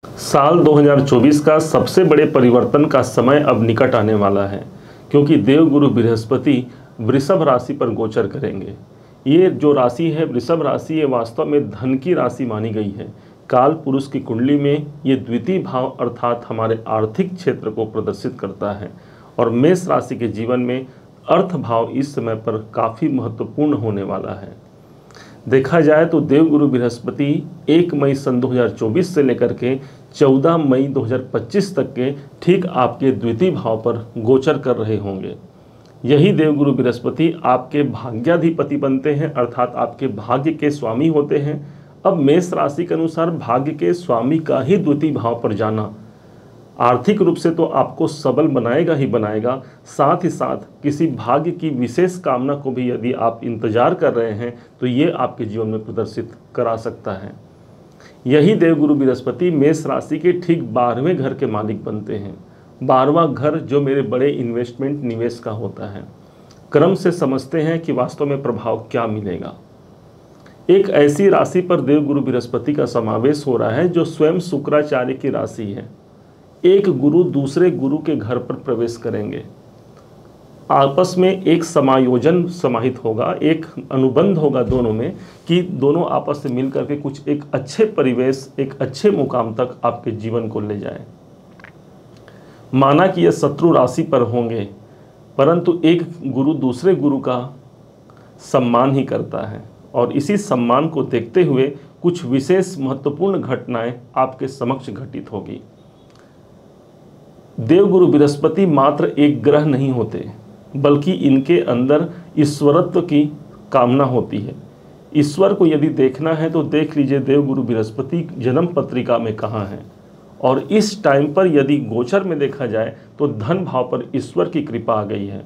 साल 2024 का सबसे बड़े परिवर्तन का समय अब निकट आने वाला है, क्योंकि देवगुरु बृहस्पति वृषभ राशि पर गोचर करेंगे। ये जो राशि है वृषभ राशि, ये वास्तव में धन की राशि मानी गई है। काल पुरुष की कुंडली में ये द्वितीय भाव अर्थात हमारे आर्थिक क्षेत्र को प्रदर्शित करता है, और मेष राशि के जीवन में अर्थ भाव इस समय पर काफ़ी महत्वपूर्ण होने वाला है। देखा जाए तो देवगुरु बृहस्पति 1 मई सन 2024 से लेकर के 14 मई 2025 तक के ठीक आपके द्वितीय भाव पर गोचर कर रहे होंगे। यही देवगुरु बृहस्पति आपके भाग्याधिपति बनते हैं, अर्थात आपके भाग्य के स्वामी होते हैं। अब मेष राशि के अनुसार भाग्य के स्वामी का ही द्वितीय भाव पर जाना आर्थिक रूप से तो आपको सबल बनाएगा ही बनाएगा, साथ ही साथ किसी भाग्य की विशेष कामना को भी यदि आप इंतजार कर रहे हैं तो ये आपके जीवन में प्रदर्शित करा सकता है। यही देवगुरु बृहस्पति मेष राशि के ठीक 12वें घर के मालिक बनते हैं। 12वां घर जो मेरे बड़े इन्वेस्टमेंट निवेश का होता है। क्रम से समझते हैं कि वास्तव में प्रभाव क्या मिलेगा। एक ऐसी राशि पर देवगुरु बृहस्पति का समावेश हो रहा है जो स्वयं शुक्राचार्य की राशि है। एक गुरु दूसरे गुरु के घर पर प्रवेश करेंगे, आपस में एक समायोजन समाहित होगा, एक अनुबंध होगा दोनों में कि दोनों आपस से मिलकर के कुछ एक अच्छे परिवेश, एक अच्छे मुकाम तक आपके जीवन को ले जाए। माना कि यह शत्रु राशि पर होंगे, परंतु एक गुरु दूसरे गुरु का सम्मान ही करता है, और इसी सम्मान को देखते हुए कुछ विशेष महत्वपूर्ण घटनाएं आपके समक्ष घटित होगी। देवगुरु बृहस्पति मात्र एक ग्रह नहीं होते, बल्कि इनके अंदर ईश्वरत्व की कामना होती है। ईश्वर को यदि देखना है तो देख लीजिए देवगुरु बृहस्पति जन्म पत्रिका में कहाँ है, और इस टाइम पर यदि गोचर में देखा जाए तो धन भाव पर ईश्वर की कृपा आ गई है।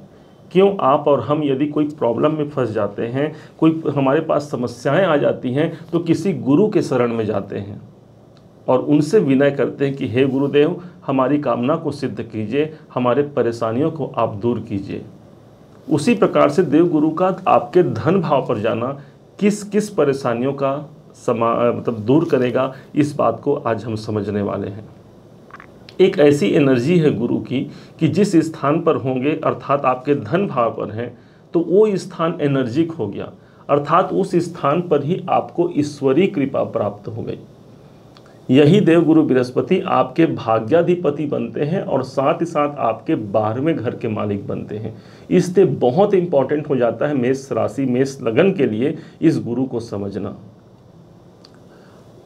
क्यों आप और हम यदि कोई प्रॉब्लम में फंस जाते हैं, कोई हमारे पास समस्याएं आ जाती हैं, तो किसी गुरु के शरण में जाते हैं और उनसे विनय करते हैं कि हे गुरुदेव, हमारी कामना को सिद्ध कीजिए, हमारे परेशानियों को आप दूर कीजिए। उसी प्रकार से देवगुरु का आपके धन भाव पर जाना किस किस परेशानियों का दूर करेगा, इस बात को आज हम समझने वाले हैं। एक ऐसी एनर्जी है गुरु की कि जिस स्थान पर होंगे, अर्थात आपके धन भाव पर हैं, तो वो स्थान एनर्जिक हो गया, अर्थात उस स्थान पर ही आपको ईश्वरीय कृपा प्राप्त हो गई। यही देवगुरु बृहस्पति आपके भाग्याधिपति बनते हैं और साथ ही साथ आपके 12वें घर के मालिक बनते हैं। इससे बहुत इंपॉर्टेंट हो जाता है मेष राशि, मेष लगन के लिए इस गुरु को समझना।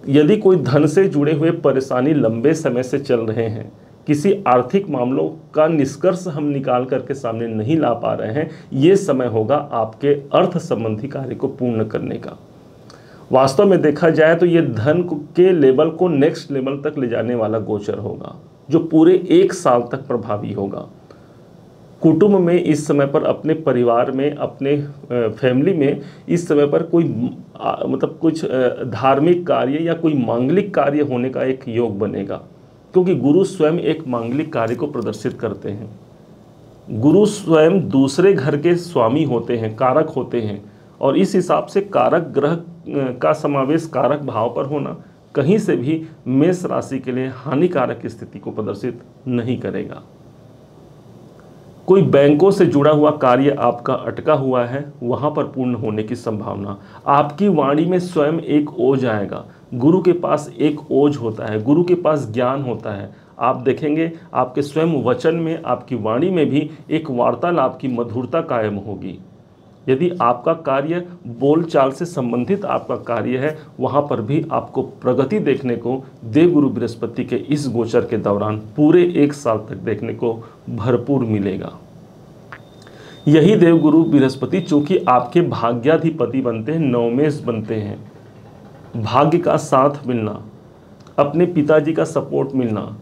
यदि कोई धन से जुड़े हुए परेशानी लंबे समय से चल रहे हैं, किसी आर्थिक मामलों का निष्कर्ष हम निकाल करके सामने नहीं ला पा रहे हैं, ये समय होगा आपके अर्थ संबंधी कार्य को पूर्ण करने का। वास्तव में देखा जाए तो ये धन के लेवल को नेक्स्ट लेवल तक ले जाने वाला गोचर होगा, जो पूरे 1 साल तक प्रभावी होगा। कुटुंब में इस समय पर, अपने परिवार में, अपने फैमिली में इस समय पर कोई कुछ धार्मिक कार्य या कोई मांगलिक कार्य होने का एक योग बनेगा, क्योंकि गुरु स्वयं एक मांगलिक कार्य को प्रदर्शित करते हैं। गुरु स्वयं दूसरे घर के स्वामी होते हैं, कारक होते हैं, और इस हिसाब से कारक ग्रह का समावेश कारक भाव पर होना कहीं से भी मेष राशि के लिए हानिकारक स्थिति को प्रदर्शित नहीं करेगा। कोई बैंकों से जुड़ा हुआ कार्य आपका अटका हुआ है, वहां पर पूर्ण होने की संभावना। आपकी वाणी में स्वयं एक ओज आएगा। गुरु के पास एक ओज होता है, गुरु के पास ज्ञान होता है। आप देखेंगे आपके स्वयं वचन में, आपकी वाणी में भी एक वार्तालाप की मधुरता कायम होगी। यदि आपका कार्य बोलचाल से संबंधित आपका कार्य है, वहाँ पर भी आपको प्रगति देखने को देवगुरु बृहस्पति के इस गोचर के दौरान पूरे 1 साल तक देखने को भरपूर मिलेगा। यही देवगुरु बृहस्पति चूंकि आपके भाग्याधिपति बनते हैं, नवमेश बनते हैं, भाग्य का साथ मिलना, अपने पिताजी का सपोर्ट मिलना,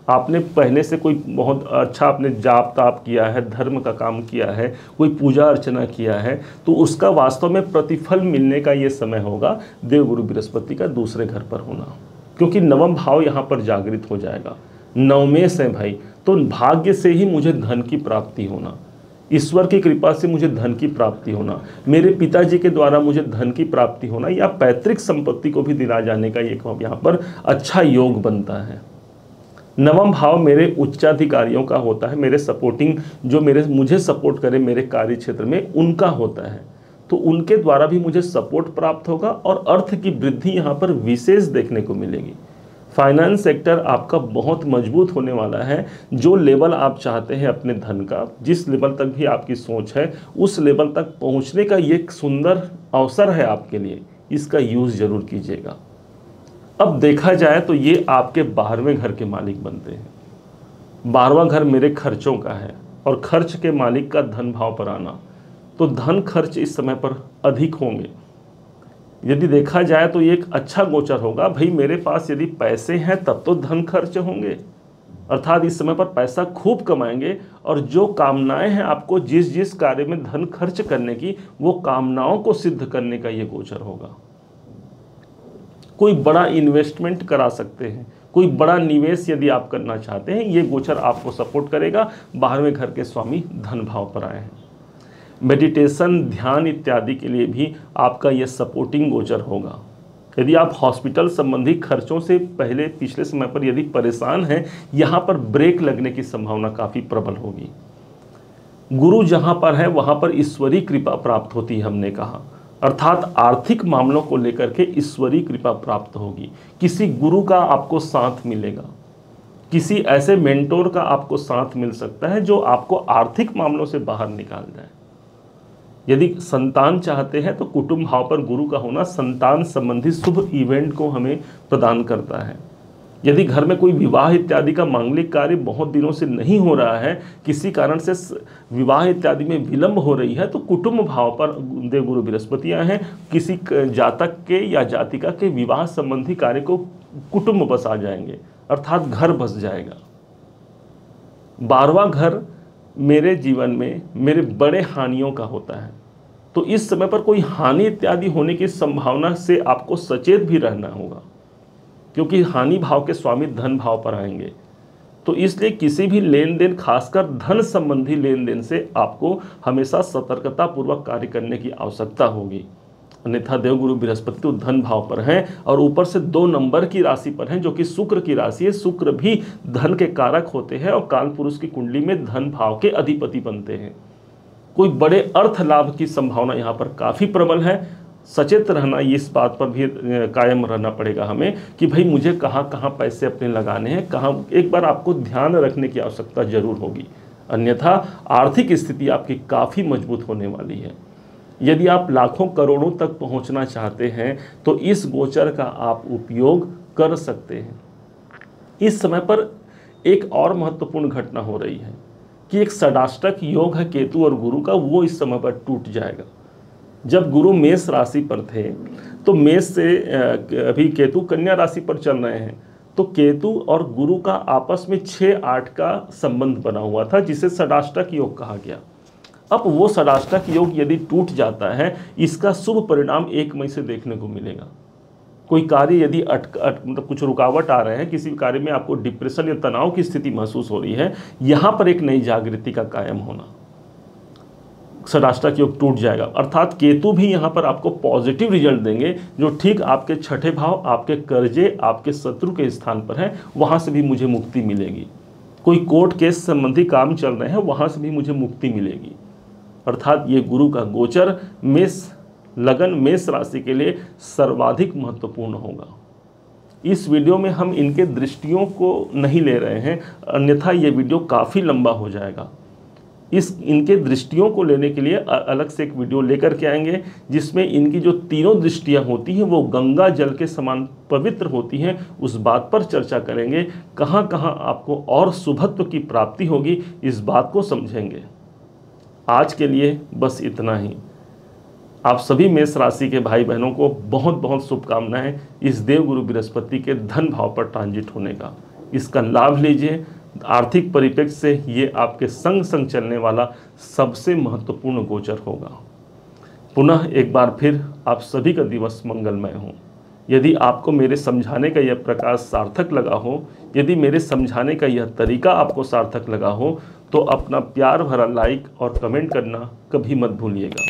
आपने पहले से कोई बहुत अच्छा आपने जाप ताप किया है, धर्म का काम किया है, कोई पूजा अर्चना किया है, तो उसका वास्तव में प्रतिफल मिलने का ये समय होगा देवगुरु बृहस्पति का दूसरे घर पर होना, क्योंकि नवम भाव यहाँ पर जागृत हो जाएगा। नवमेश है भाई, तो भाग्य से ही मुझे धन की प्राप्ति होना, ईश्वर की कृपा से मुझे धन की प्राप्ति होना, मेरे पिताजी के द्वारा मुझे धन की प्राप्ति होना, या पैतृक संपत्ति को भी दिला जाने का एक यहाँ पर अच्छा योग बनता है। नवम भाव मेरे उच्चाधिकारियों का होता है, मेरे सपोर्टिंग, जो मुझे सपोर्ट करे मेरे कार्य क्षेत्र में, उनका होता है। तो उनके द्वारा भी मुझे सपोर्ट प्राप्त होगा और अर्थ की वृद्धि यहाँ पर विशेष देखने को मिलेगी। फाइनेंस सेक्टर आपका बहुत मजबूत होने वाला है। जो लेवल आप चाहते हैं अपने धन का, जिस लेवल तक भी आपकी सोच है, उस लेवल तक पहुंचने का ये एक सुंदर अवसर है आपके लिए, इसका यूज़ जरूर कीजिएगा। अब देखा जाए तो ये आपके 12वें घर के मालिक बनते हैं। 12वां घर मेरे खर्चों का है और खर्च के मालिक का धन भाव पर आना, तो धन खर्च इस समय पर अधिक होंगे। यदि देखा जाए तो ये एक अच्छा गोचर होगा। भाई मेरे पास यदि पैसे हैं तब तो धन खर्च होंगे, अर्थात इस समय पर पैसा खूब कमाएंगे और जो कामनाएं हैं आपको जिस जिस कार्य में धन खर्च करने की, वो कामनाओं को सिद्ध करने का ये गोचर होगा। कोई बड़ा इन्वेस्टमेंट करा सकते हैं, कोई बड़ा निवेश यदि आप करना चाहते हैं, ये गोचर आपको सपोर्ट करेगा। 12वें घर के स्वामी धन भाव पर आए हैं। मेडिटेशन, ध्यान इत्यादि के लिए भी आपका यह सपोर्टिंग गोचर होगा। यदि आप हॉस्पिटल संबंधी खर्चों से पहले पिछले समय पर यदि परेशान हैं, यहाँ पर ब्रेक लगने की संभावना काफ़ी प्रबल होगी। गुरु जहाँ पर है वहाँ पर ईश्वरीय कृपा प्राप्त होती है, हमने कहा, अर्थात आर्थिक मामलों को लेकर के ईश्वरीय कृपा प्राप्त होगी। किसी गुरु का आपको साथ मिलेगा, किसी ऐसे मेंटोर का आपको साथ मिल सकता है जो आपको आर्थिक मामलों से बाहर निकाल जाए। यदि संतान चाहते हैं तो कुटुंब भाव पर गुरु का होना संतान संबंधी शुभ इवेंट को हमें प्रदान करता है। यदि घर में कोई विवाह इत्यादि का मांगलिक कार्य बहुत दिनों से नहीं हो रहा है, किसी कारण से विवाह इत्यादि में विलंब हो रही है, तो कुटुंब भाव पर देवगुरु बृहस्पति आए हैं। किसी जातक के या जातिका के विवाह संबंधी कार्य को कुटुंब बस आ जाएंगे, अर्थात घर बस जाएगा। 12वां घर मेरे जीवन में मेरे बड़े हानियों का होता है, तो इस समय पर कोई हानि इत्यादि होने की संभावना से आपको सचेत भी रहना होगा, क्योंकि हानि भाव के स्वामी धन भाव पर आएंगे। तो इसलिए किसी भी लेन देन, खासकर धन संबंधी लेन देन से आपको हमेशा सतर्कता पूर्वक कार्य करने की आवश्यकता होगी। अन्यथा देवगुरु बृहस्पति तो धन भाव पर हैं और ऊपर से 2 नंबर की राशि पर हैं, जो कि शुक्र की राशि है। शुक्र भी धन के कारक होते हैं और काल पुरुष की कुंडली में धन भाव के अधिपति बनते हैं। कोई बड़े अर्थ लाभ की संभावना यहाँ पर काफ़ी प्रबल है। सचेत रहना, इस बात पर भी कायम रहना पड़ेगा हमें कि भाई मुझे कहाँ कहाँ पैसे अपने लगाने हैं, कहाँ, एक बार आपको ध्यान रखने की आवश्यकता जरूर होगी। अन्यथा आर्थिक स्थिति आपकी काफ़ी मजबूत होने वाली है। यदि आप लाखों करोड़ों तक पहुंचना चाहते हैं तो इस गोचर का आप उपयोग कर सकते हैं। इस समय पर एक और महत्वपूर्ण घटना हो रही है कि एक षडाष्टक योग है केतु और गुरु का, वो इस समय पर टूट जाएगा। जब गुरु मेष राशि पर थे तो मेष से अभी केतु कन्या राशि पर चल रहे हैं, तो केतु और गुरु का आपस में 6-8 का संबंध बना हुआ था, जिसे षडाष्टक योग कहा गया। अब वो षडाष्टक योग यदि टूट जाता है, इसका शुभ परिणाम 1 मई से देखने को मिलेगा। कोई कार्य यदि मतलब कुछ रुकावट आ रहे हैं, किसी कार्य में आपको डिप्रेशन या तनाव की स्थिति महसूस हो रही है, यहाँ पर एक नई जागृति का कायम होना, षडाष्टक योग टूट जाएगा। अर्थात केतु भी यहाँ पर आपको पॉजिटिव रिजल्ट देंगे, जो ठीक आपके 6ठे भाव, आपके कर्जे, आपके शत्रु के स्थान पर है, वहाँ से भी मुझे मुक्ति मिलेगी। कोई कोर्ट केस संबंधी काम चल रहे हैं, वहाँ से भी मुझे मुक्ति मिलेगी। अर्थात ये गुरु का गोचर मेष राशि के लिए सर्वाधिक महत्वपूर्ण होगा। इस वीडियो में हम इनके दृष्टियों को नहीं ले रहे हैं, अन्यथा ये वीडियो काफ़ी लंबा हो जाएगा। इनके दृष्टियों को लेने के लिए अलग से एक वीडियो लेकर के आएंगे, जिसमें इनकी जो तीनों दृष्टियां होती हैं वो गंगा जल के समान पवित्र होती हैं। उस बात पर चर्चा करेंगे, कहाँ कहाँ आपको और शुभत्व की प्राप्ति होगी, इस बात को समझेंगे। आज के लिए बस इतना ही। आप सभी मेष राशि के भाई बहनों को बहुत बहुत शुभकामनाएं इस देवगुरु बृहस्पति के धन भाव पर ट्रांजिट होने का। इसका लाभ लीजिए। आर्थिक परिप्रेक्ष्य से ये आपके संग संग चलने वाला सबसे महत्वपूर्ण गोचर होगा। पुनः एक बार फिर आप सभी का दिवस मंगलमय हो। यदि आपको मेरे समझाने का यह प्रकाश सार्थक लगा हो यदि मेरे समझाने का यह तरीका आपको सार्थक लगा हो तो अपना प्यार भरा लाइक और कमेंट करना कभी मत भूलिएगा।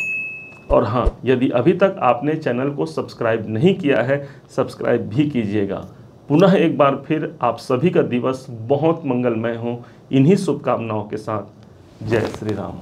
और हाँ, यदि अभी तक आपने चैनल को सब्सक्राइब नहीं किया है, सब्सक्राइब भी कीजिएगा। पुनः एक बार फिर आप सभी का दिवस बहुत मंगलमय हो, इन्हीं शुभकामनाओं के साथ। जय श्री राम।